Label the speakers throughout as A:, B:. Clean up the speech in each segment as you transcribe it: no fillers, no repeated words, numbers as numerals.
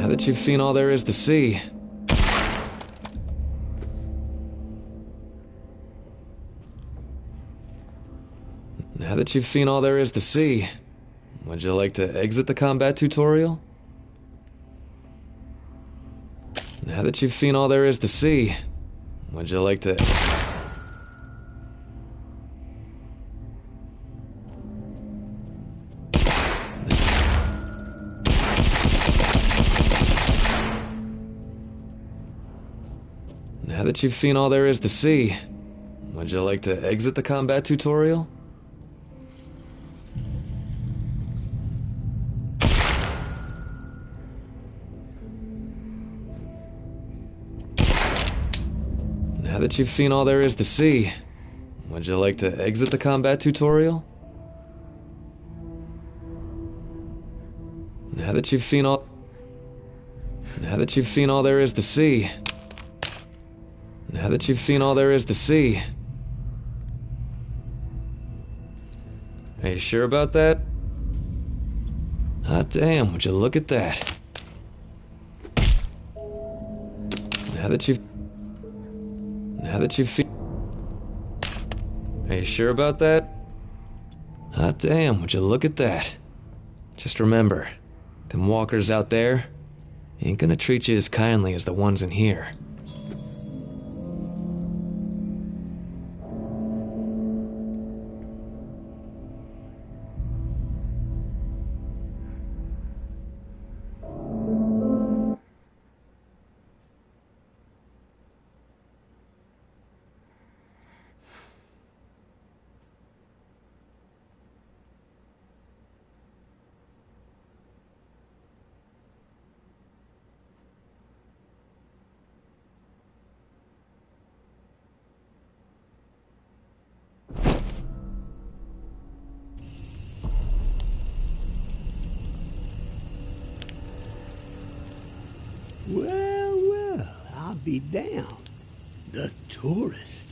A: Now that you've seen all there is to see. Now that you've seen all there is to see, would you like to exit the combat tutorial? Now that you've seen all there is to see, would you like to... Now that you've seen all there is to see, would you like to exit the combat tutorial? Now that you've seen all there is to see, would you like to exit the combat tutorial? Now that you've seen all... Now that you've seen all there is to see. Now that you've seen all there is to see. Are you sure about that? Hot damn, would you look at that? Now that you've seen... Are you sure about that? Hot damn, would you look at that? Just remember, them walkers out there ain't gonna treat you as kindly as the ones in here.
B: Well, I'll be damned. The tourist.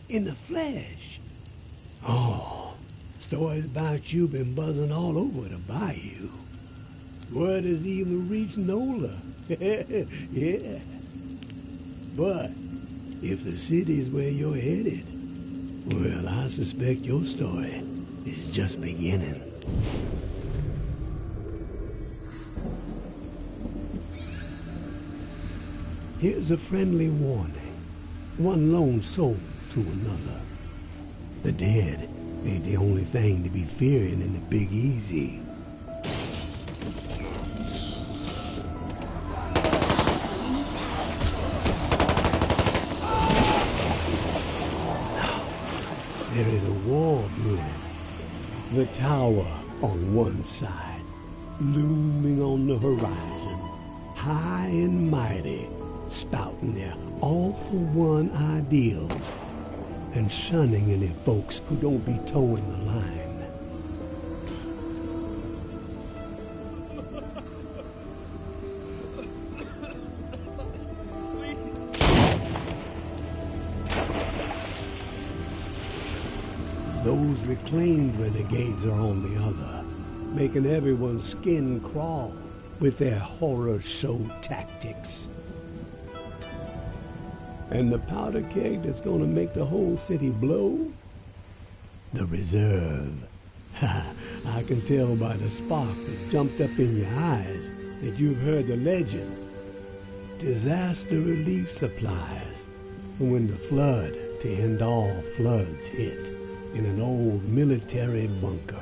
B: In the flesh. Oh, stories about you been buzzing all over the bayou. Word has even reached Nola. Yeah. But if the city's where you're headed, well, I suspect your story is just beginning. Here's a friendly warning. One lone soul to another. The dead ain't the only thing to be fearing in the Big Easy. There is a war brewing. The tower on one side, looming on the horizon, high and mighty, spouting their all-for-one ideals and shunning any folks who don't be towing the line. Those reclaimed renegades are on the other, making everyone's skin crawl with their horror show tactics. And the powder keg that's gonna make the whole city blow? The reserve. I can tell by the spark that jumped up in your eyes that you've heard the legend. Disaster relief supplies from when the flood to end all floods hit in an old military bunker.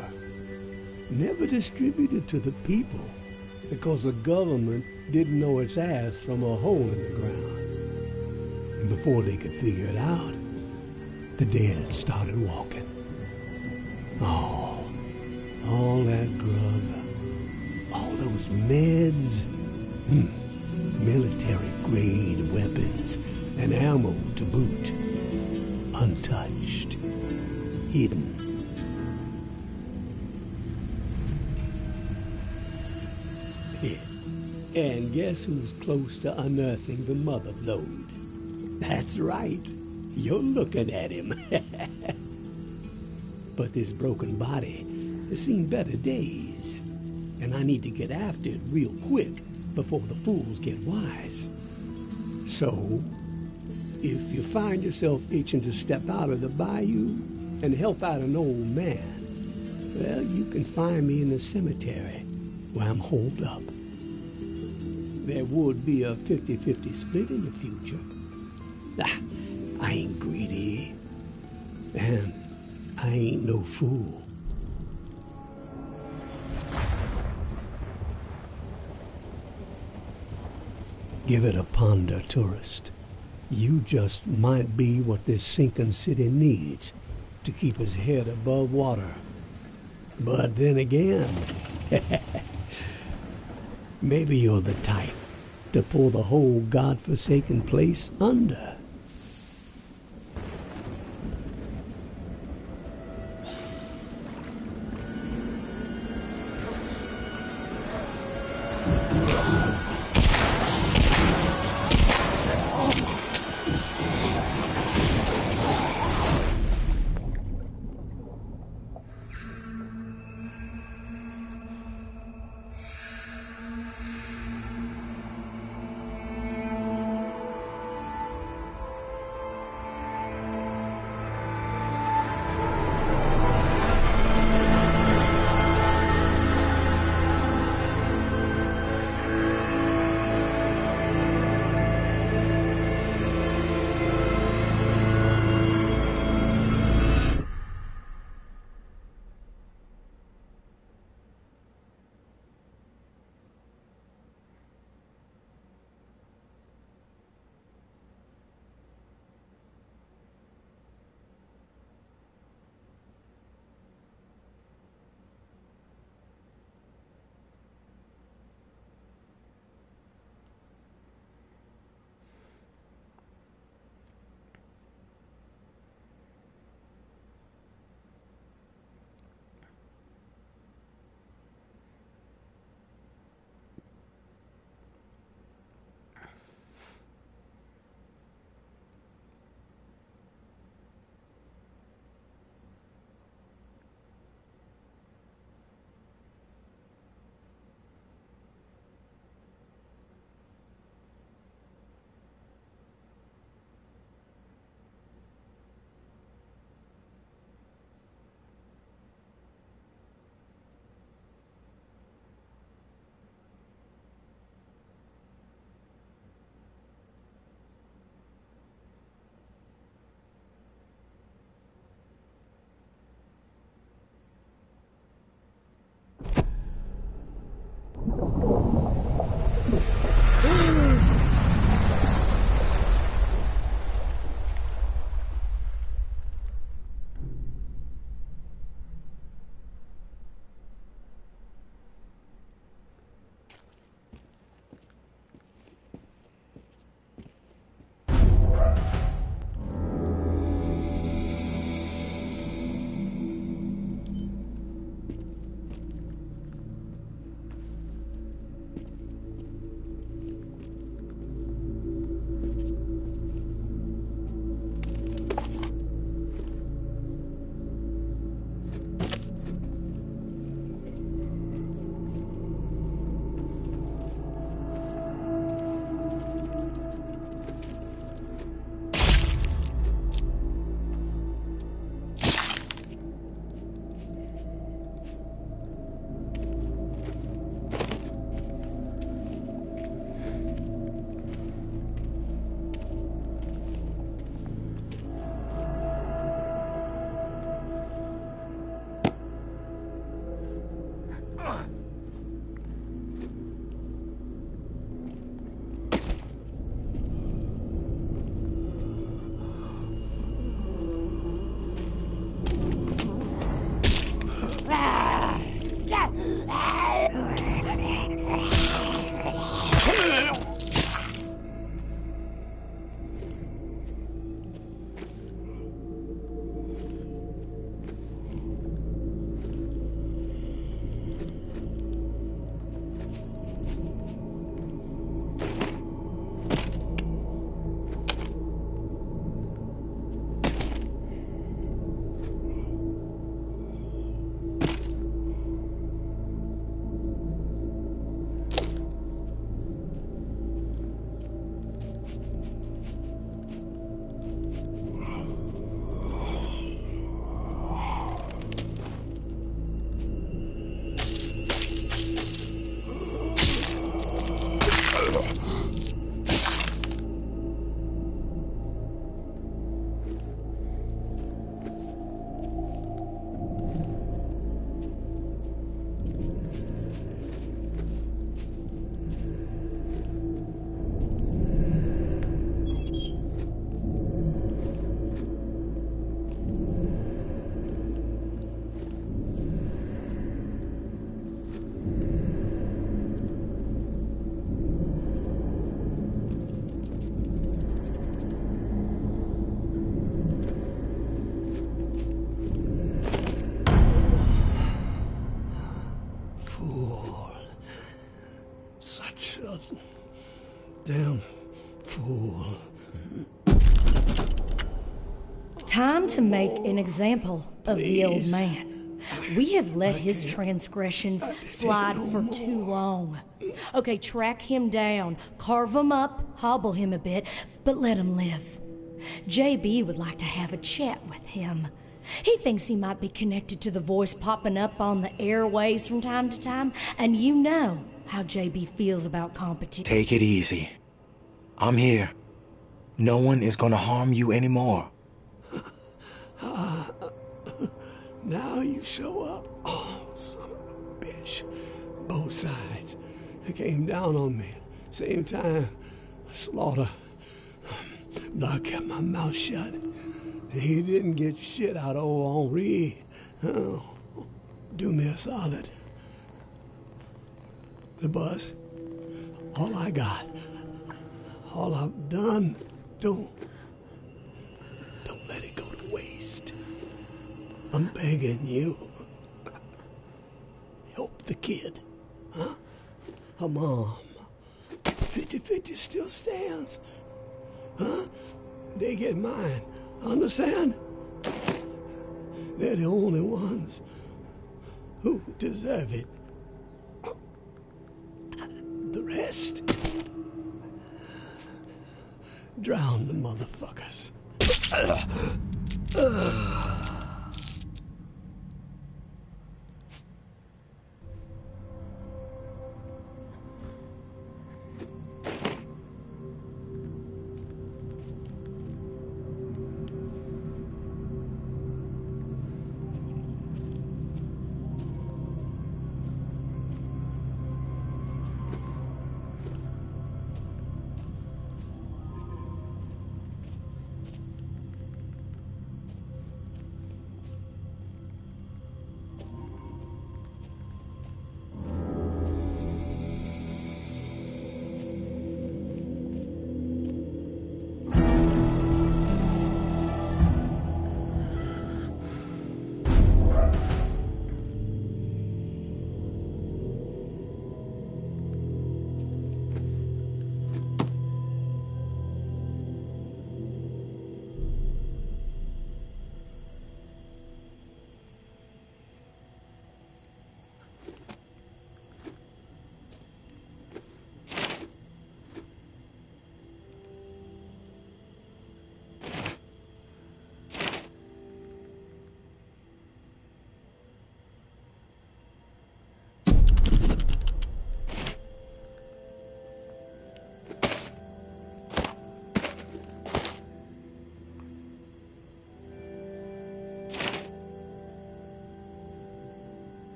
B: Never distributed to the people because the government didn't know its ass from a hole in the ground. And before they could figure it out, the dead started walking. Oh, all that grub, all those meds, military-grade weapons and ammo to boot, untouched, hidden. And guess who's close to unearthing the mother lode? That's right. You're looking at him. But this broken body has seen better days. And I need to get after it real quick before the fools get wise. So, if you find yourself itching to step out of the bayou and help out an old man, well, you can find me in the cemetery where I'm holed up. There would be a 50-50 split in the future. I ain't greedy, and I ain't no fool. Give it a ponder, tourist. You just might be what this sinking city needs to keep its head above water. But then again, maybe you're the type to pull the whole godforsaken place under. such a damn fool.
C: Time to make an example of the old man. We have let his transgressions slide for too long. Okay, track him down, carve him up, hobble him a bit, but let him live. JB would like to have a chat with him. He thinks he might be connected to the voice popping up on the airways from time to time, and you know how JB feels about competition.
D: Take it easy. I'm here. No one is gonna harm you anymore.
B: Now you show up. Oh, son of a bitch. Both sides. They came down on me. Same time. Slaughter. But I kept my mouth shut. He didn't get shit out of old Henri. Oh, do me a solid. The bus. All I got. All I've done. Don't let it go to waste. I'm begging you. Help the kid. Huh? Her mom. 50-50 still stands. Huh? They get mine. Understand? They're the only ones who deserve it. The rest, drown the motherfuckers.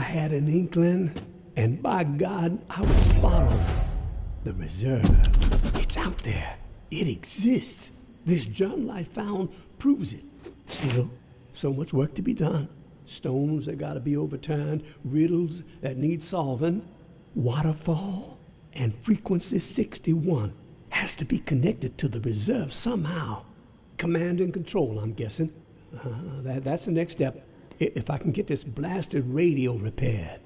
B: Had an inkling, and by God, I was spot on. The reserve. It's out there. It exists. This journal I found proves it. Still, so much work to be done. Stones that gotta be overturned, riddles that need solving. Waterfall and frequency 61 has to be connected to the reserve somehow. Command and control, I'm guessing. That's the next step. If I can get this blasted radio repaired.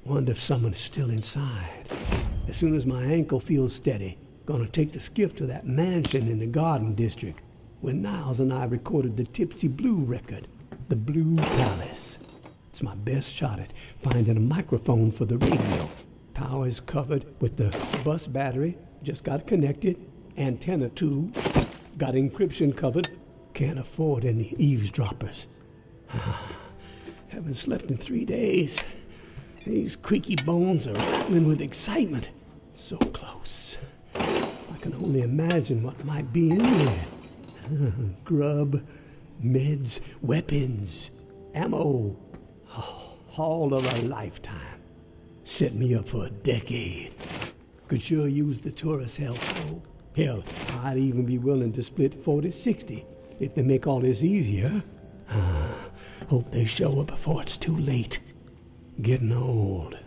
B: Wonder if someone's still inside. As soon as my ankle feels steady, gonna take the skiff to that mansion in the Garden District where Niles and I recorded the Tipsy Blue record, the Blue Palace. It's my best shot at finding a microphone for the radio. Power is covered with the bus battery, just got it connected. Antenna too, got encryption covered. Can't afford any eavesdroppers. Haven't slept in 3 days. These creaky bones are rattling with excitement. So close. I can only imagine what might be in there. Grub, meds, weapons, ammo. Oh, haul of a lifetime. Set me up for a decade. Could sure use the tourist help, though. Hell, I'd even be willing to split 40-60 if they make all this easier. Hope they show up before it's too late. Getting old.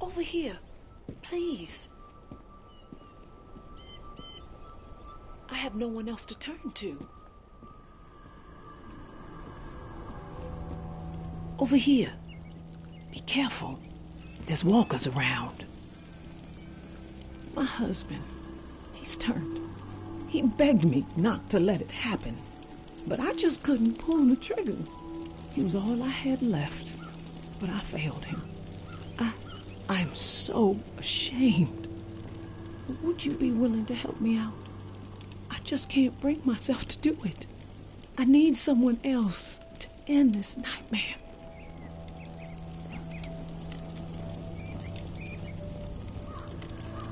E: Over here, please. I have no one else to turn to. Over here. Be careful. There's walkers around. My husband, he's turned. He begged me not to let it happen, but I just couldn't pull the trigger. He was all I had left, but I failed him. I'm so ashamed. Would you be willing to help me out? I just can't bring myself to do it. I need someone else to end this nightmare.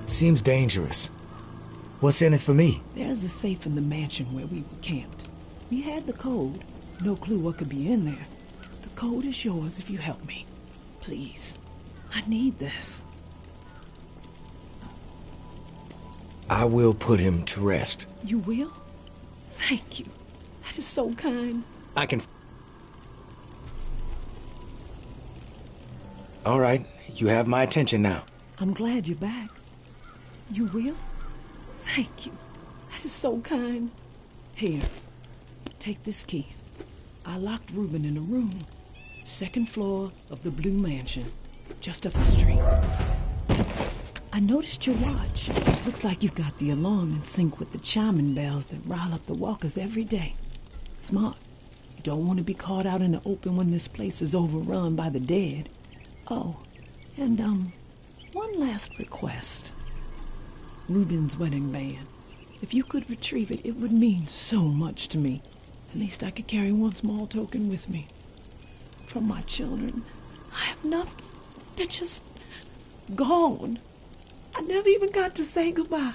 D: Seems dangerous. What's in it for me?
E: There's a safe in the mansion where we were camped. We had the code. No clue what could be in there. The code is yours if you help me. Please. I need this.
D: I will put him to rest.
E: You will? Thank you. That is so kind.
D: I can... All right, you have my attention now.
E: I'm glad you're back. You will? Thank you. That is so kind. Here, take this key. I locked Reuben in a room. 2nd floor of the Blue Mansion, just up the street. I noticed your watch. Looks like you've got the alarm in sync with the chiming bells that rile up the walkers every day. Smart. You don't want to be caught out in the open when this place is overrun by the dead. Oh, and one last request. Reuben's wedding band. If you could retrieve it, it would mean so much to me. At least I could carry one small token with me. From my children, I have nothing. They're just gone. I never even got to say goodbye.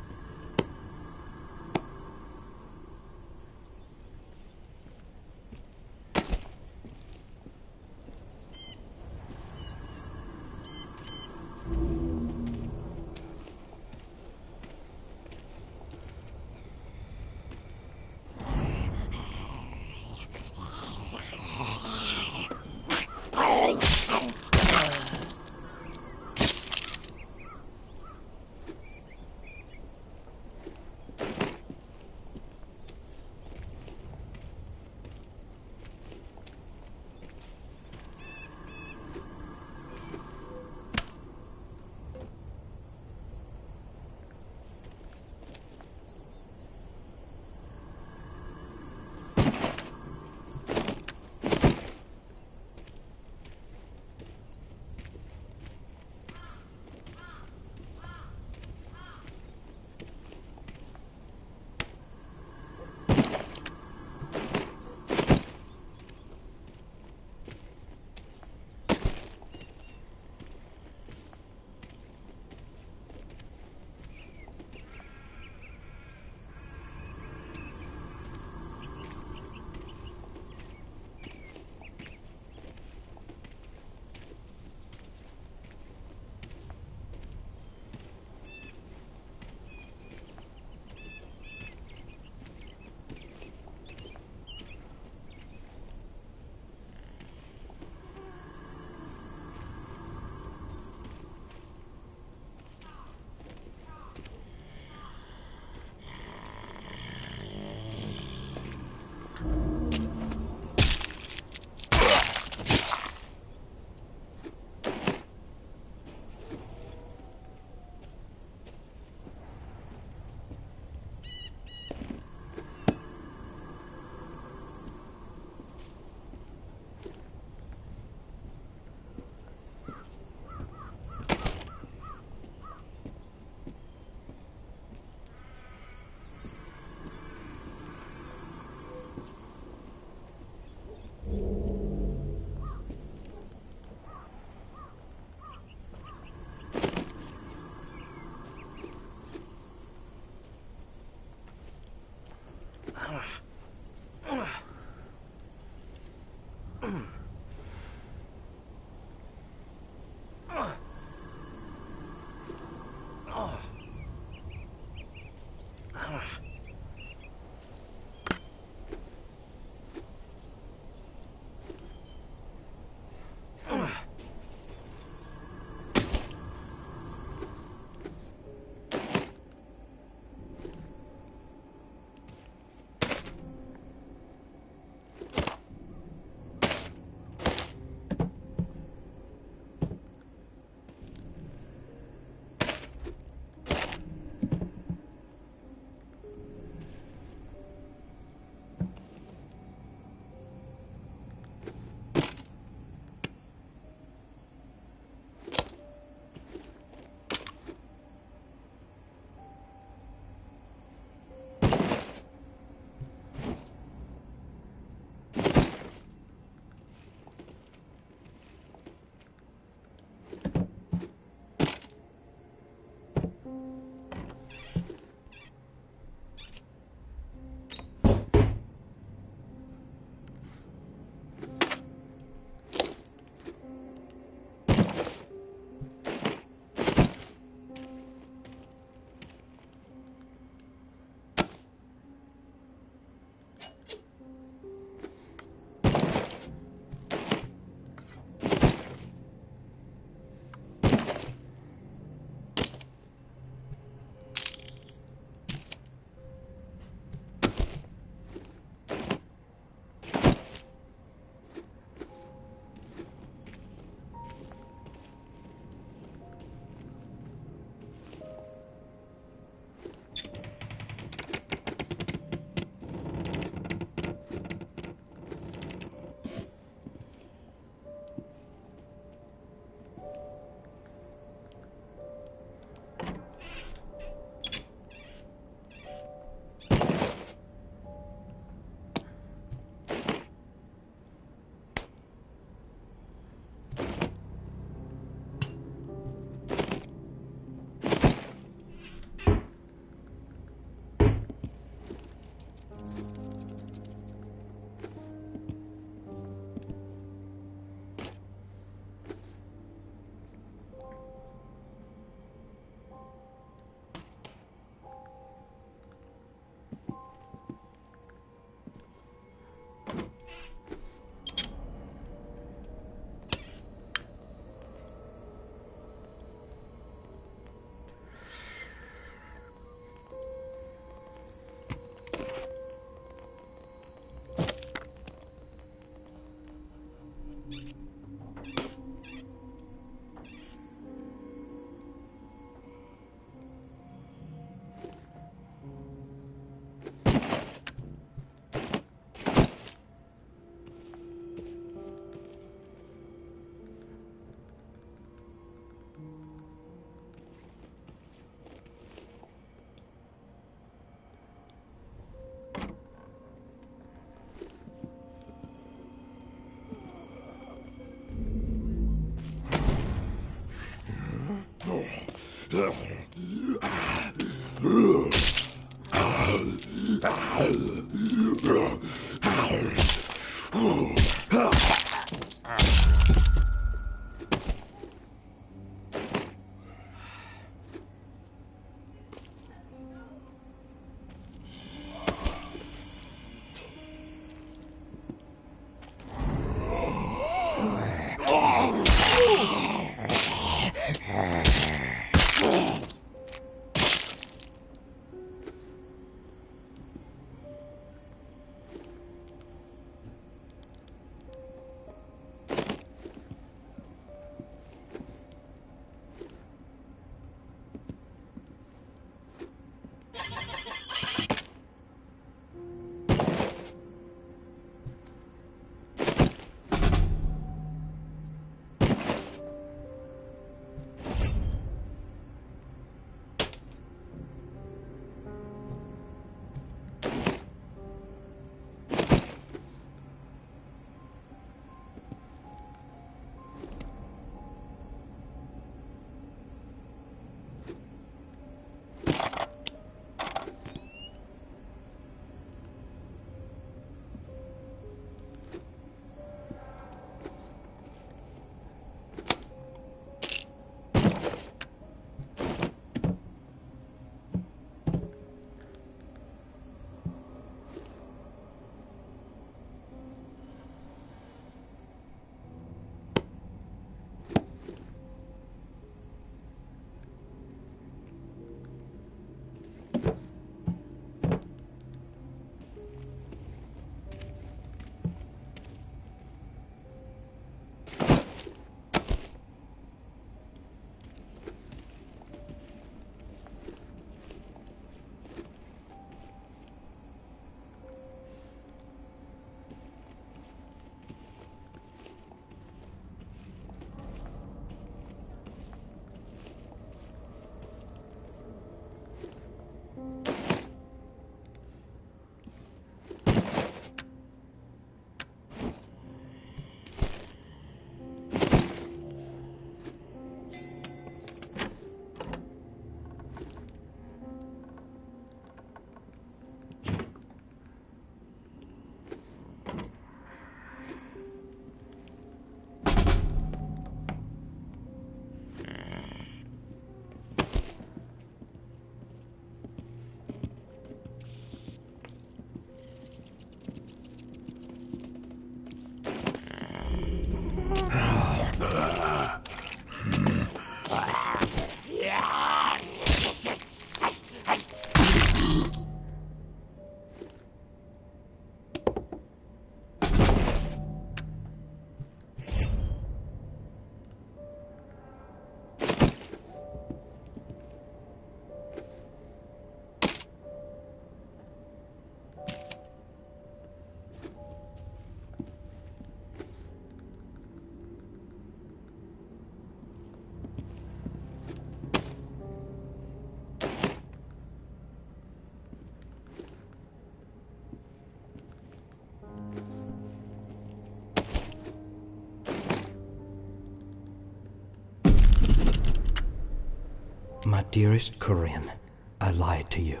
F: My dearest Corinne, I lied to you.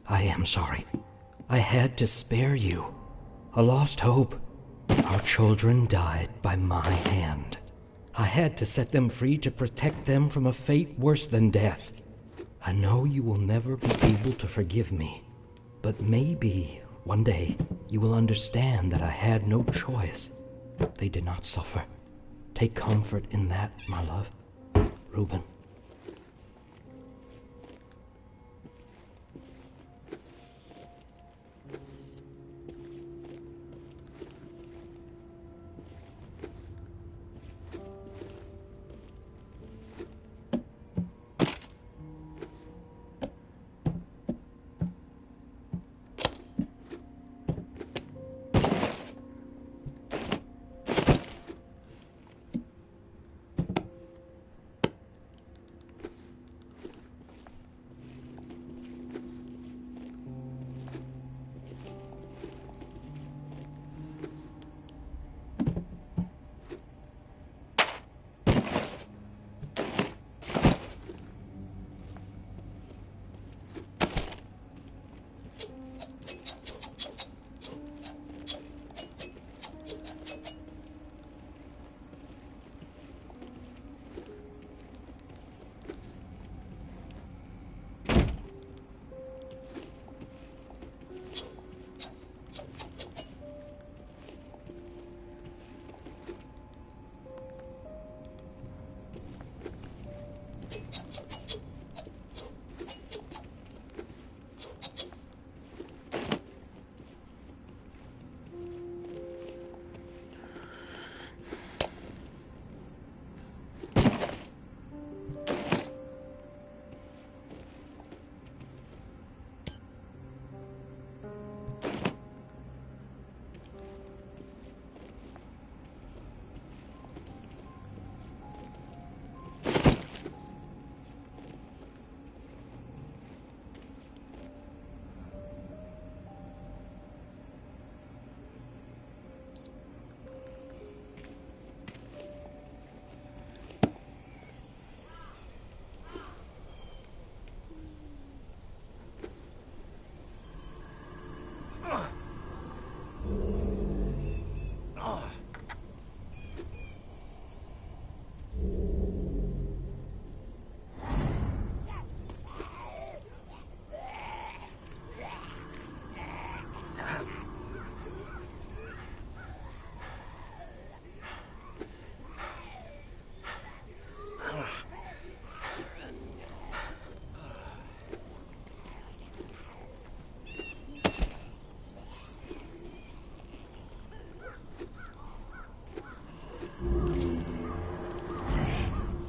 F: I am sorry. I had to spare you. A lost hope. Our children died by my hand. I had to set them free to protect them from a fate worse than death. I know you will never be able to forgive me, but maybe one day you will understand that I had no choice. They did not suffer. Take comfort in that, my love. Reuben.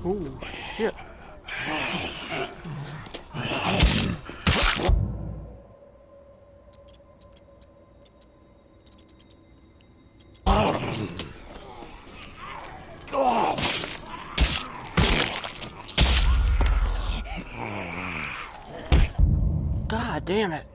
G: Oh, shit. God damn it.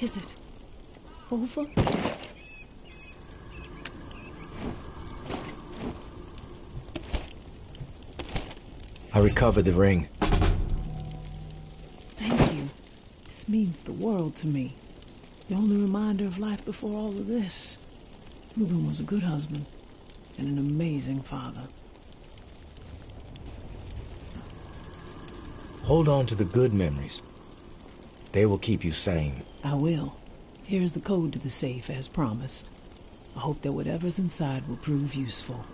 E: Is it over?
D: I recovered the ring.
E: Thank you. This means the world to me. The only reminder of life before all of this. Reuben was a good husband and an amazing father.
D: Hold on to the good memories. They will keep you sane.
E: I will. Here's the code to the safe, as promised. I hope that whatever's inside will prove useful.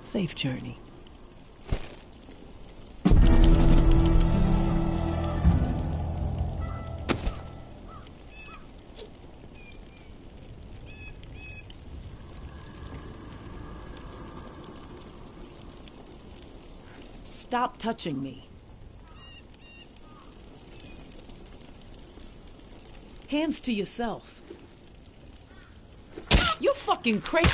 E: Safe journey. Stop touching me. Hands to yourself. You're fucking crazy.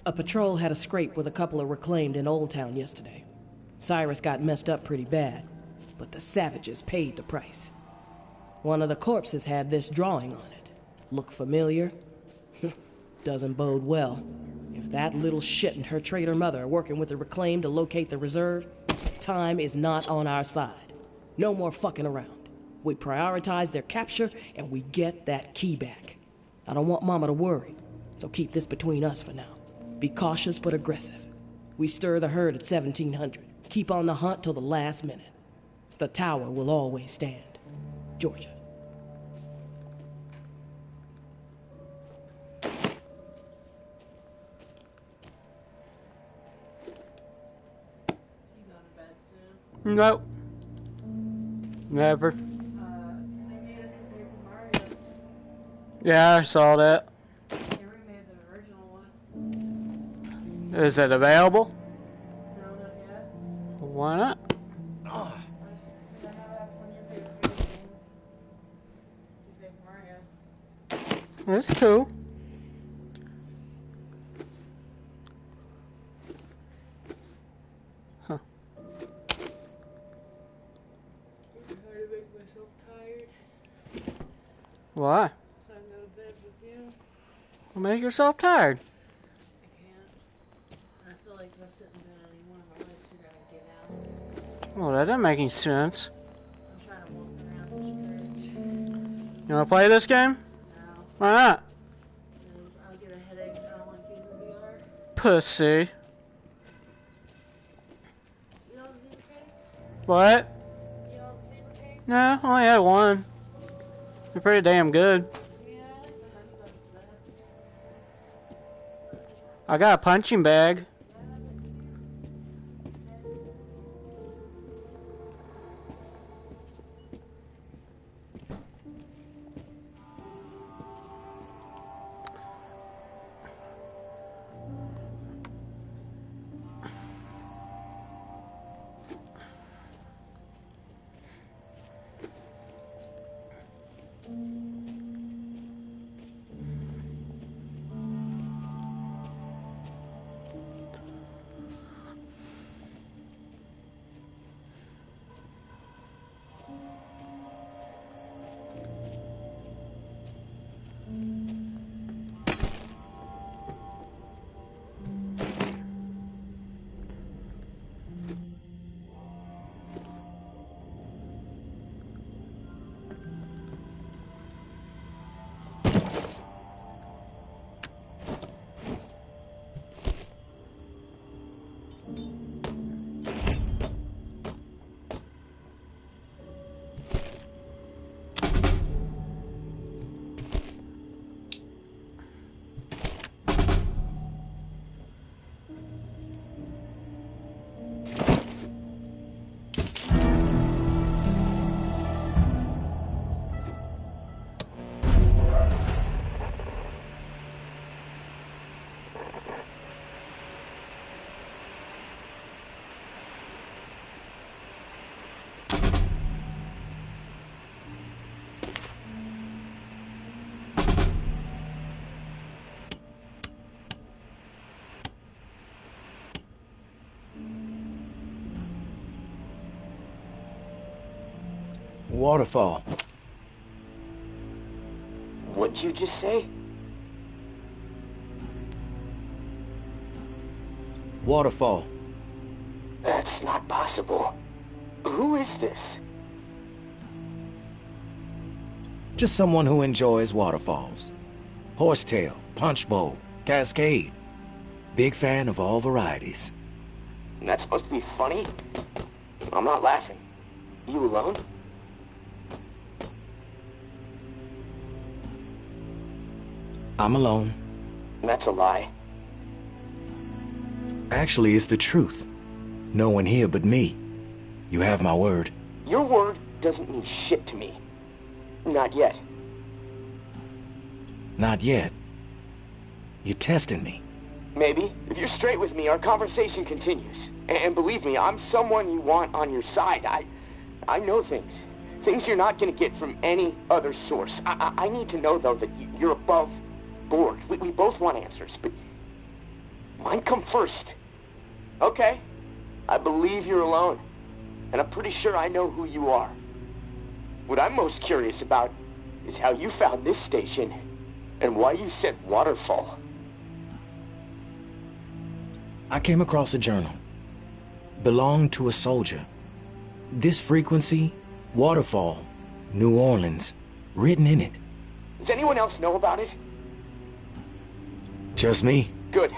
H: A patrol had a scrape with a couple of reclaimed in Old Town yesterday. Cyrus got messed up pretty bad, but the savages paid the price. One of the corpses had this drawing on it. Look familiar? Doesn't bode well. If that little shit and her traitor mother are working with the reclaimed to locate the reserve, time is not on our side. No more fucking around. We prioritize their capture and we get that key back. I don't want Mama to worry, so keep this between us for now. Be cautious but aggressive. We stir the herd at 1700. Keep on the hunt till the last minute. The tower will always stand. Georgia.
I: Nope. Never.
J: They made a new Paper Mario.
I: Yeah, I saw that.
J: They remade the original one.
I: Is it available?
J: No, not yet.
I: Why not?
J: I know that's one of your favorite video games. It's Paper Mario.
I: That's cool. Huh.
J: I'm trying to make myself tired
I: Why?
J: so I can go to bed with you.
I: Well, make yourself tired.
J: I can't. I feel like if I sit down any one of my legs, you're gonna get out.
I: Well, that doesn't make any sense.
J: I'm trying to walk around and stretch.
I: You wanna play this game?
J: No,
I: Why not?
J: because I'll get a headache and I don't like using VR.
I: Pussy.
J: You know the Zebra Cave?
I: What?
J: You know the Zebra Cave?
I: No, I only had one. They're pretty damn good.
J: Yeah, I like the Hunt Bugs best.
I: I got a punching bag.
D: Waterfall.
G: What'd you just say?
D: Waterfall.
G: That's not possible. Who is this?
D: Just someone who enjoys waterfalls. Horsetail, punch bowl, cascade. Big fan of all varieties.
G: That's supposed to be funny? I'm not laughing. You alone?
D: I'm alone.
G: That's a lie.
D: Actually, it's the truth. No one here but me. You have my word.
G: Your word doesn't mean shit to me. Not yet.
D: Not yet. You're testing me.
G: Maybe. If you're straight with me, our conversation continues. And believe me, I'm someone you want on your side. I know things. Things you're not gonna get from any other source. I need to know, though, that you're above board. We both want answers, but Mine come first. Okay, I believe you're alone. And I'm pretty sure I know who you are. What I'm most curious about is how you found this station and why you said waterfall.
D: I came across a journal. Belonged to a soldier. This frequency, waterfall, New Orleans, written in it.
G: Does anyone else know about it?
D: Just me.
G: Good.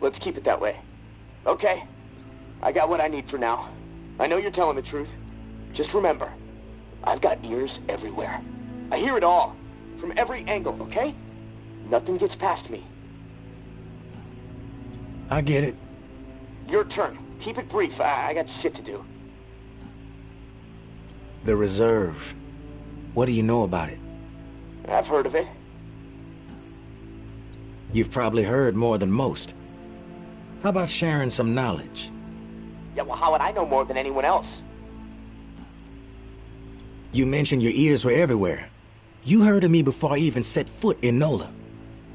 G: Let's keep it that way. Okay. I got what I need for now. I know you're telling the truth. Just remember, I've got ears everywhere. I hear it all. From every angle, okay? Nothing gets past me.
D: I get it.
G: Your turn. Keep it brief. I got shit to do.
D: The Reserve. What do you know about it?
G: I've heard of it.
D: You've probably heard more than most. How about sharing some knowledge?
G: Yeah, well, how would I know more than anyone else?
D: You mentioned your ears were everywhere. You heard of me before I even set foot in NOLA.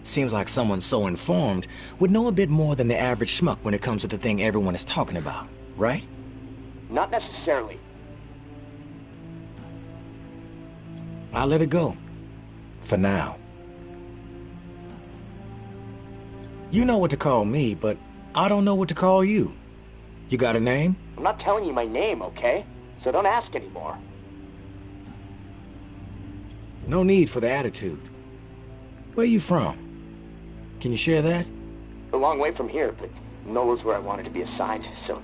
D: Seems like someone so informed would know a bit more than the average schmuck when it comes to the thing everyone is talking about, right?
G: Not necessarily.
D: I'll let it go. For now. You know what to call me, but I don't know what to call you. You got a name?
G: I'm not telling you my name, okay? So don't ask anymore.
D: No need for the attitude. Where you from? Can you share that?
G: A long way from here, but NOLA's where I wanted to be assigned, so...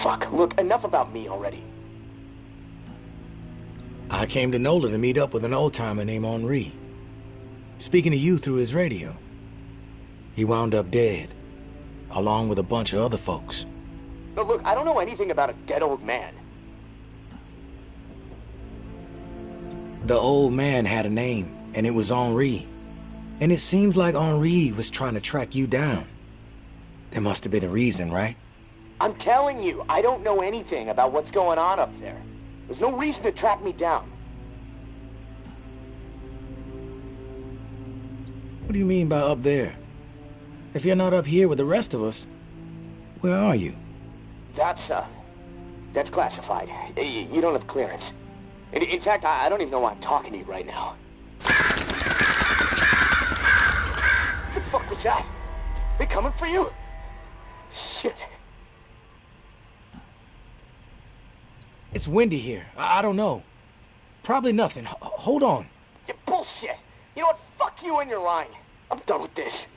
G: Fuck, look, enough about me already.
D: I came to NOLA to meet up with an old-timer named Henri. Speaking to you through his radio. He wound up dead, along with a bunch of other folks.
G: No, look, I don't know anything about a dead old man.
D: The old man had a name, and it was Henri. And it seems like Henri was trying to track you down. There must have been a reason, right?
G: I'm telling you, I don't know anything about what's going on up there. There's no reason to track me down.
D: What do you mean by up there? If you're not up here with the rest of us, where are you?
G: That's classified. You don't have clearance. In fact, I don't even know why I'm talking to you right now. What the fuck was that? They coming for you? Shit.
D: It's windy here. I don't know. Probably nothing. Hold on.
G: You bullshit. You know what? Fuck you and your line. I'm done with this.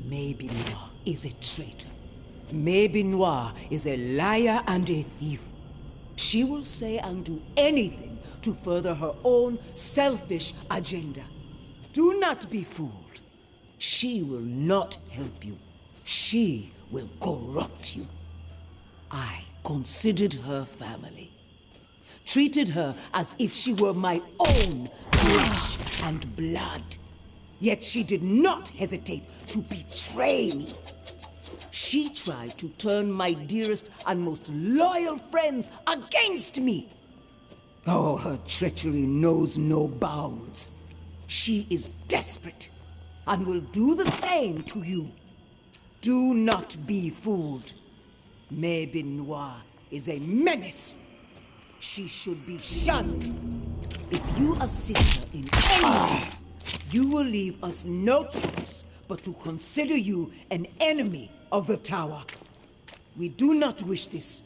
K: Maybe Noir is a traitor. Maybe Noir is a liar and a thief. She will say and do anything to further her own selfish agenda. Do not be fooled. She will not help you. She will corrupt you. I considered her family. Treated her as if she were my own flesh and blood. Yet she did not hesitate to betray me. She tried to turn my dearest and most loyal friends against me. Oh, her treachery knows no bounds. She is desperate and will do the same to you. Do not be fooled. Maybe Noir is a menace. She should be shunned. If you assist her in anything, you will leave us no choice but to consider you an enemy of the tower. We do not wish this.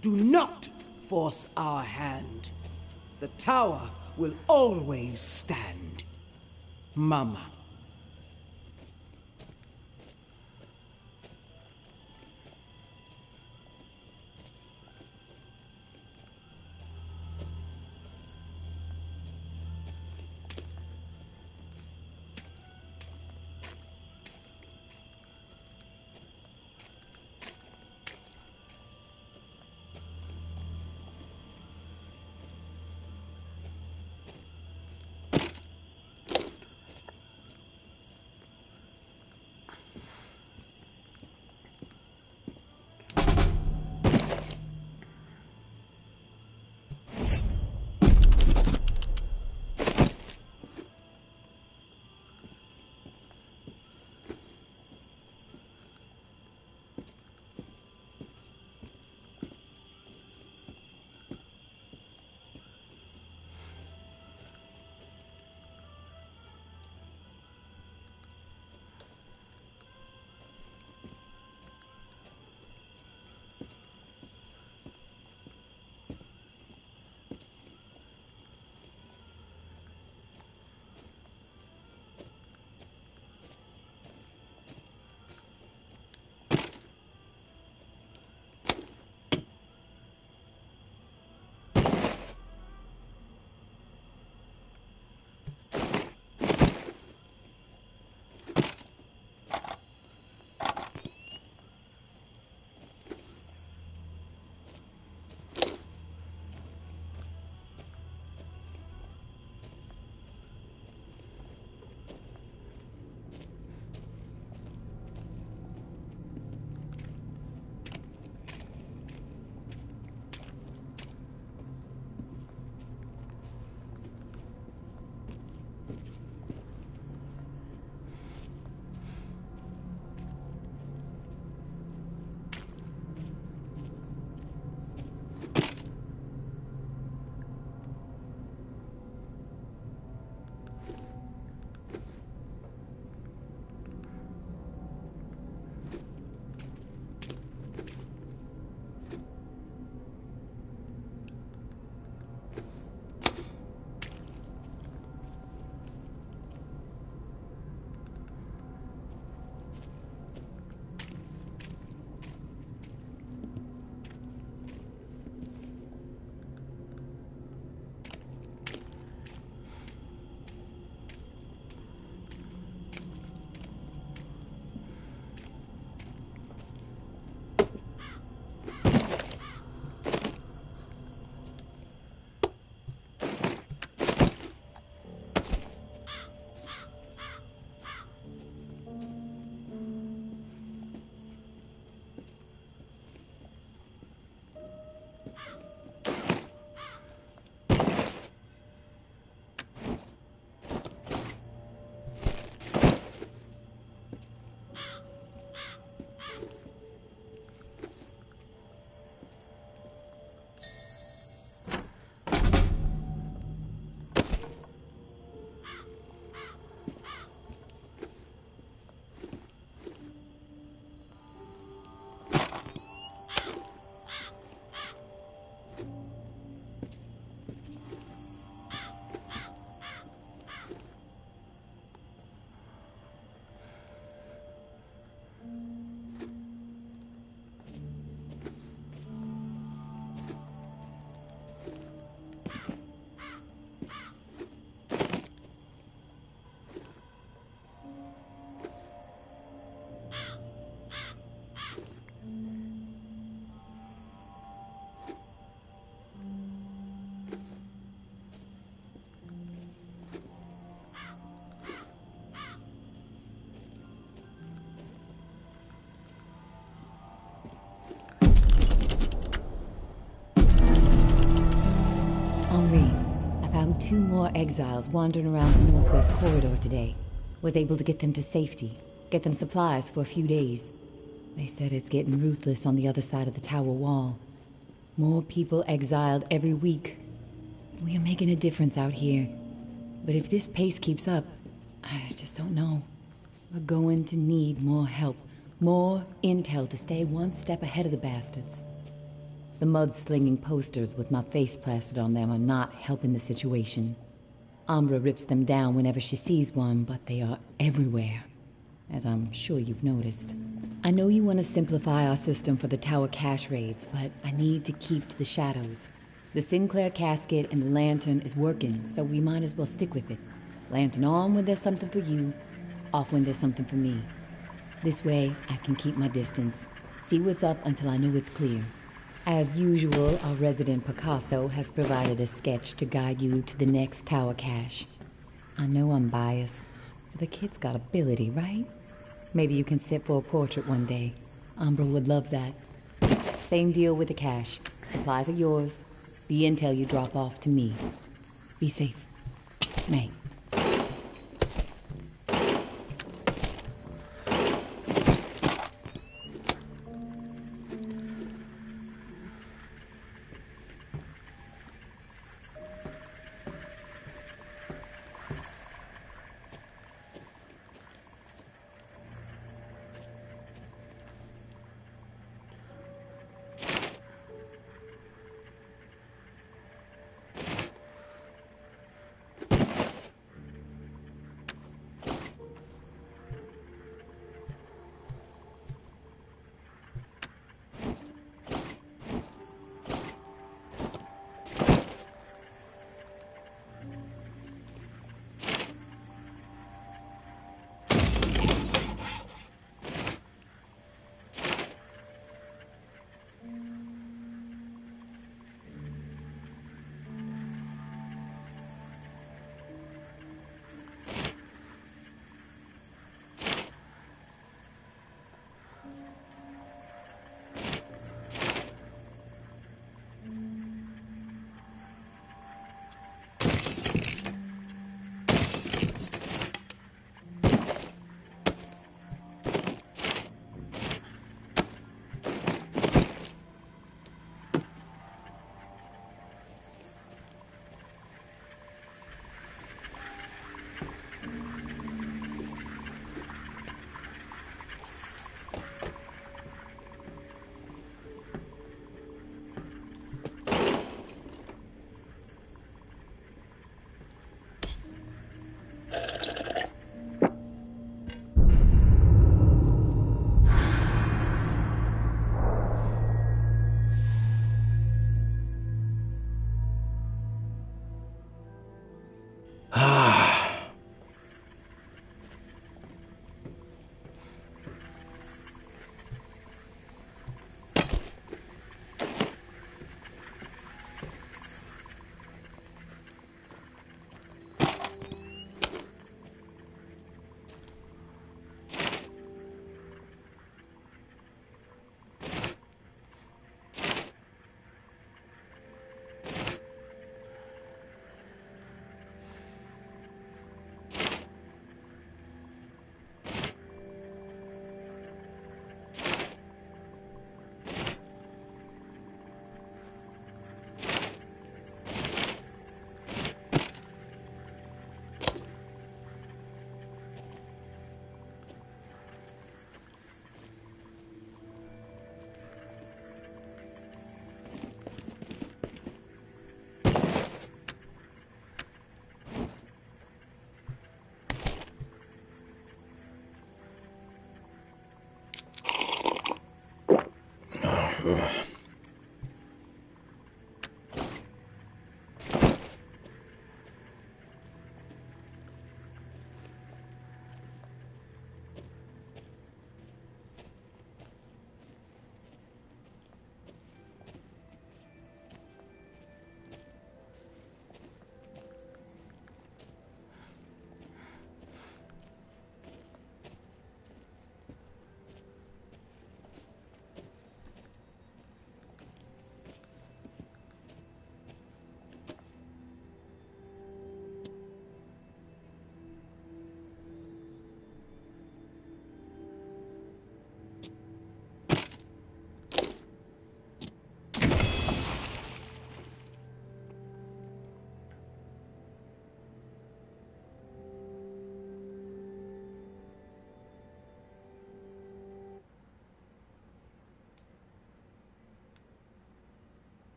K: Do not force our hand. The tower will always stand. Mama.
L: 2 more exiles wandering around the northwest corridor today. Was able to get them to safety, get them supplies for a few days. They said it's getting ruthless on the other side of the tower wall. More people exiled every week. We are making a difference out here. But if this pace keeps up, I just don't know. We're going to need more help, more intel to stay one step ahead of the bastards. The mud-slinging posters with my face plastered on them are not helping the situation. Umbra rips them down whenever she sees one, but they are everywhere, as I'm sure you've noticed. I know you want to simplify our system for the tower cache raids, but I need to keep to the shadows. The Sinclair casket and the lantern is working, so we might as well stick with it. Lantern on when there's something for you, off when there's something for me. This way, I can keep my distance, see what's up until I know it's clear. As usual, our resident Picasso has provided a sketch to guide you to the next tower cache. I know I'm biased, but the kid's got ability, right? Maybe you can sit for a portrait one day. Umbra would love that. Same deal with the cache. Supplies are yours. The intel you drop off to me. Be safe. May.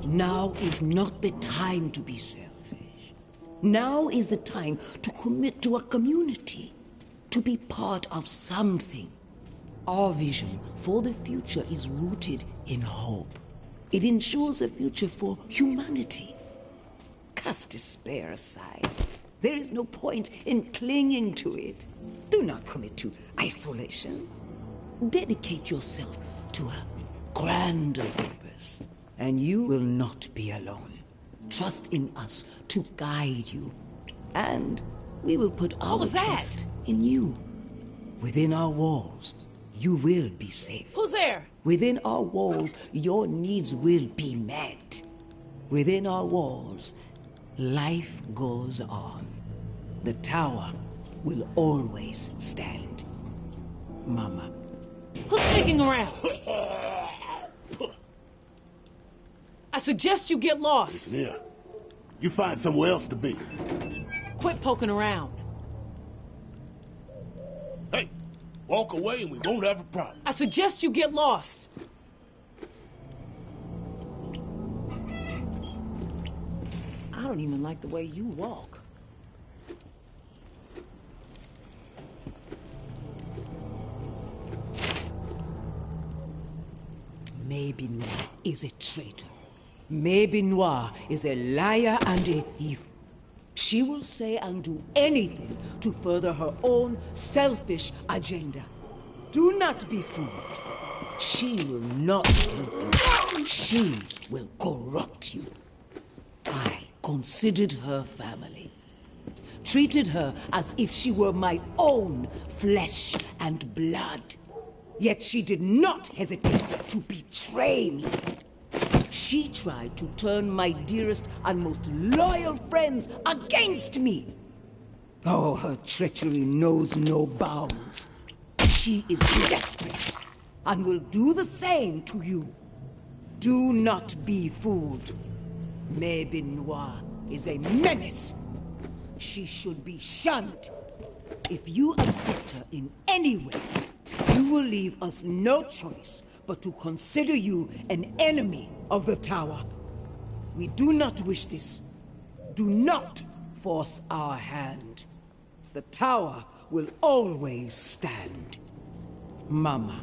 K: Now is not the time to be selfish. Now is the time to commit to a community, to be part of something. Our vision for the future is rooted in hope. It ensures a future for humanity. Cast despair aside. There is no point in clinging to it. Do not commit to isolation. Dedicate yourself to a grander purpose, and you will not be alone. Trust in us to guide you, and we will put our trust in you. Within our walls, you will be safe.
E: Who's there?
K: Within our walls, your needs will be met. Within our walls, life goes on. The tower will always stand. Mama.
E: Who's sneaking around? I suggest you get lost.
M: Listen here. You find somewhere else to be.
E: Quit poking around.
M: Hey, walk away and we won't have a problem.
E: I suggest you get lost. I don't even like the way you walk.
K: Maybe Noir is a traitor. Maybe Noir is a liar and a thief. She will say and do anything to further her own selfish agenda. Do not be fooled. She will not help you. She will corrupt you. I considered her family. Treated her as if she were my own flesh and blood. Yet she did not hesitate to betray me. She tried to turn my dearest and most loyal friends against me. Oh, her treachery knows no bounds. She is desperate and will do the same to you. Do not be fooled. Maybe Noir is a menace. She should be shunned. If you assist her in any way, you will leave us no choice but to consider you an enemy of the tower. We do not wish this. Do not force our hand. The tower will always stand. Mama.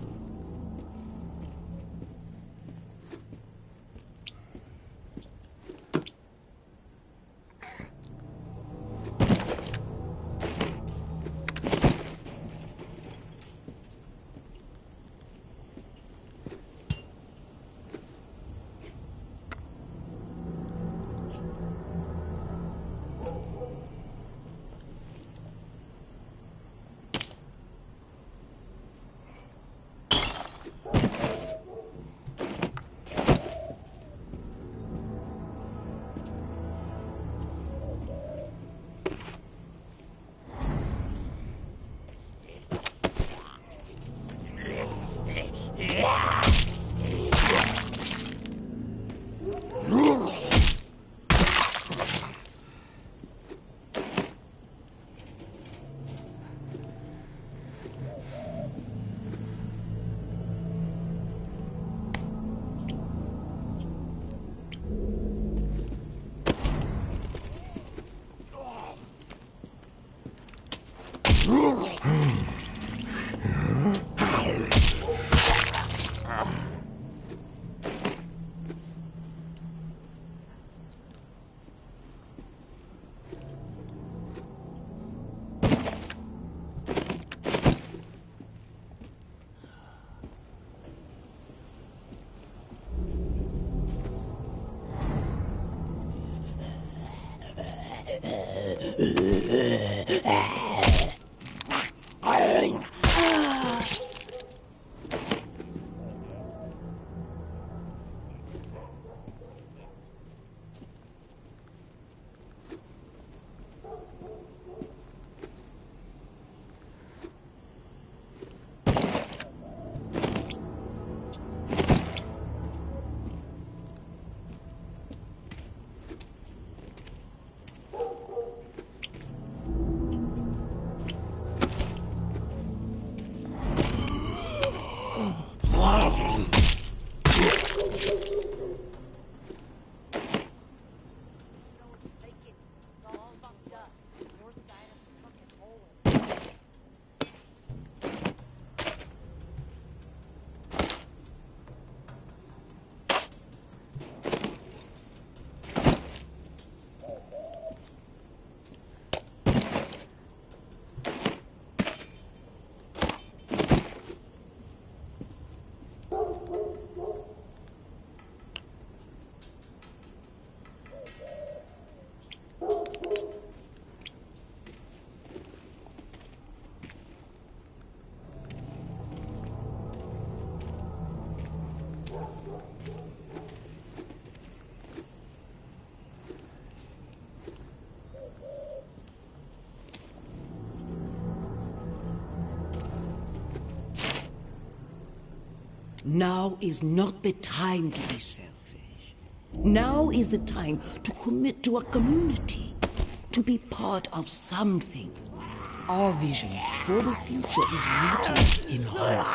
K: Now is not the time to be selfish. Now is the time to commit to a community, to be part of something. Our vision for the future is rooted in hope.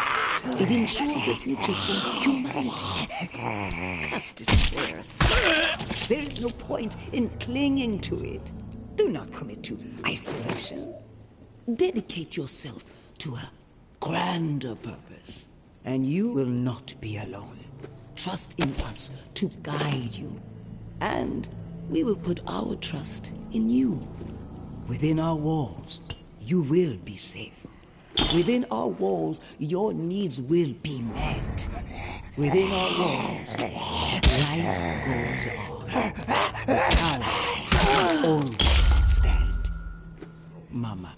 K: It ensures a future for humanity. Cast despair aside. There is no point in clinging to it. Do not commit to isolation. Dedicate yourself to a grander purpose, and you will not be alone. Trust in us to guide you, and we will put our trust in you. Within our walls, you will be safe. Within our walls, your needs will be met. Within our walls, life goes on. The power will always stand. Mama.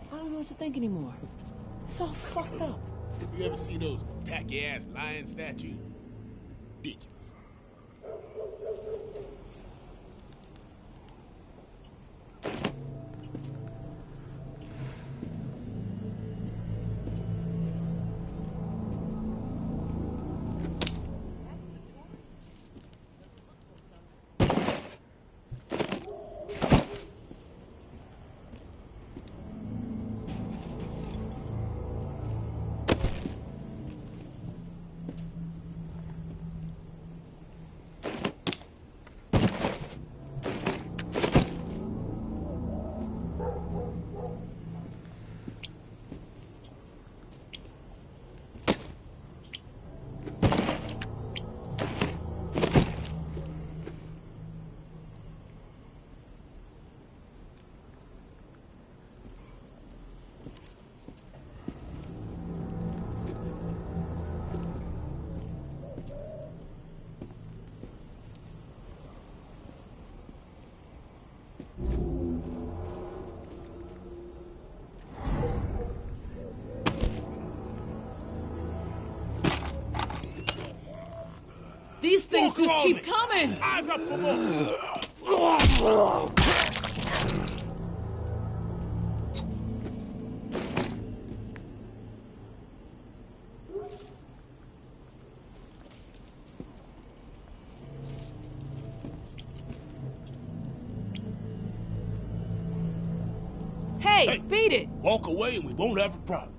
E: I don't know what to think anymore. It's all fucked up.
M: You ever see those tacky-ass lion statues? Ridiculous.
E: These things just keep coming!
M: Eyes up for more!
E: Hey, beat it!
M: Walk away and we won't have a problem.